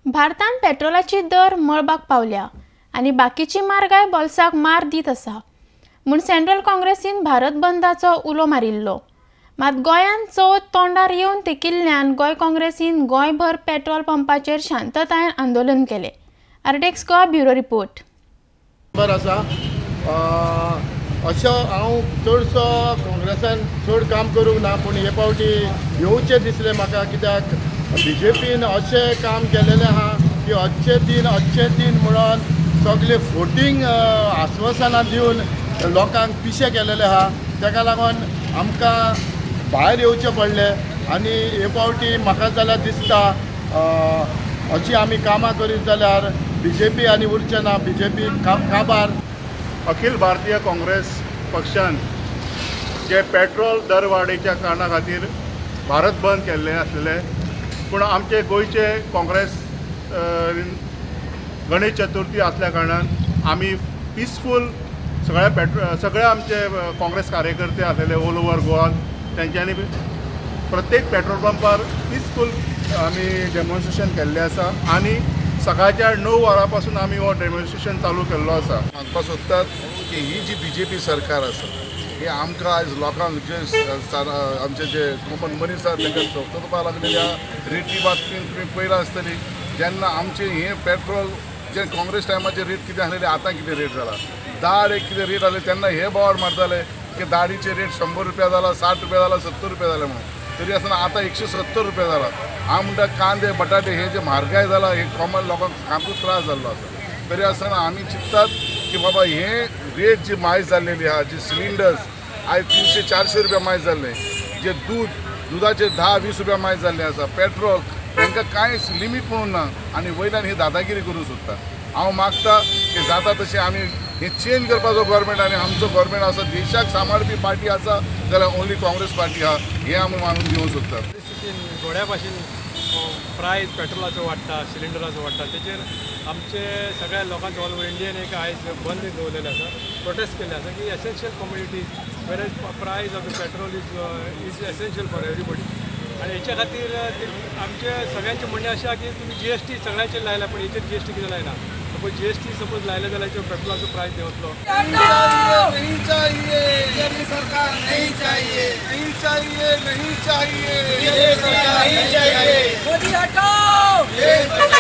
भारतान पेट्रोलाची दर मळबाक पावल्या आणि बाकीची म्हारगाय बोल्साक मार दीत आसा म्हूण सेंट्रल काँग्रेसीन भारत बंदाचो उलो मारिल्लो। मात गोंयान चवथ तोंडार येवन तेकिल्ल्यान गोंय काँग्रेसीन गोंयभर पेट्रोल पंपाचेर शांततायेन आंदोलन केले। आर्टेक्स गोवा ब्युरो रिपोर्ट। अशें हांव चडसो काँग्रेसान चड काम करूंक ना, पूण हे फावटी येवचें दिसलें म्हाका, कित्याक BJPन अशें काम केलेलें आहा की अच्छे दिन म्हणून सगळे फोटींग आश्वासनां दिवन लोकांक पिशे केलेले आहा। ताका लागून आमकां भायर येवचें पडलें आनी हे फावटी म्हाका जाल्यार दिसता अशी आमी कामां करीत जाल्यार BJP आनी उरचें ना। BJP काबार। अखिल भारतीय काँग्रेस पक्षान जे पेट्रोल दरवाडीच्या कारणा खातीर भारत बंद केल्लें आसलेलें, पूण आमचे गोंयचे काँग्रेस गणेश चतुर्थी आसल्या कारणान आमी पिसफूल सगळे आमचे काँग्रेस कार्यकर्ते आसलेले ऑल ओवर गोवान तेंच्यांनी प्रत्येक पेट्रोल पंपार पिसफूल आमी डेमॉन्स्ट्रेशन केल्लें आसा आनी सकाळच्या 9 वरांपासून आमी हो डेमॉन्स्ट्रेशन चालू केल्लो आसा। सांगपाक सोदतात की ही जी BJP सरकार आसा ही आमकां आयज लोकांक जे आमचे जे कॉमन मनीस आसा तांकां सोंपतपाक लागलेल्या रेटी बाबतींत तुमी पळयलां आसतली। जेन्ना आमचे हे पेट्रोल जे काँग्रेस टायमाचेर रेट कितें आसलेली आतां कितें रेट जाला, दाळ एक कितें रेट आसले तेन्ना हे बोवाळ मारताले की दाळीचे रेट 100 रुपया जाला, 60 रुपया जाला, 70 रुपया जाले म्हणून। तरी आसतना आतां 170 रुपया जाला। हांव म्हणटा कांदे बटाटे हे जे म्हारगाय जाला हे कॉमन लोकांक सामको त्रास जाल्लो आसा। तरी आसतना आमी चिंततात की बाबा हे रेट जी मायज जाल्लेली आहा, जी सिलिंडर्स आयज 300-400 रुपया मायज जाल्ले, जे दुधाचे 10-20 रुपया मायज जाल्ले आसा, पेट्रोल तांकां कांयच लिमीट म्हणून ना आनी वयल्यान ही दादागिरी करूंक सोदता। हांव मागता की जाता तशें आमी हे चेंज करपाचो गव्हर्मेंट आनी आमचो गव्हर्मेंट आसा, देशाक सांबाळपी पार्टी आसा जाल्यार ओन्ली काँग्रेस पार्टी आहा हे आमी मानून दिवंक सोदतात। परिस्थितीन गोड्या भाशेन प्रायस पेट्रोलाचो वाडटा, सिलिंडराचो वाडटा, तेचेर आमचे सगळ्या लोकांचो ऑल ओवर इंडियन एक आयज बंद दवरलेले आसा, प्रोटेस्ट केल्ले आसा की एसेन्शियल कमोडिटीज वेर प्रायस of the petrol is essential for everybody. आनी हेच्या खातीर आमचे सगळ्यांचे म्हणणें अशें आसा की तुमी GST सगळ्यांचेर लायला, पूण हेचेर GST कितें लायना। सपोज GST सपोज लायले जाल्यार पेट्रोलाचो प्रायस देंवतलो। नहीं चाहिए BJP सरकार, नहीं चाहिए, नहीं चाहिए, नहीं चाहिए, नहीं चाहिए, मोदी हटाओ।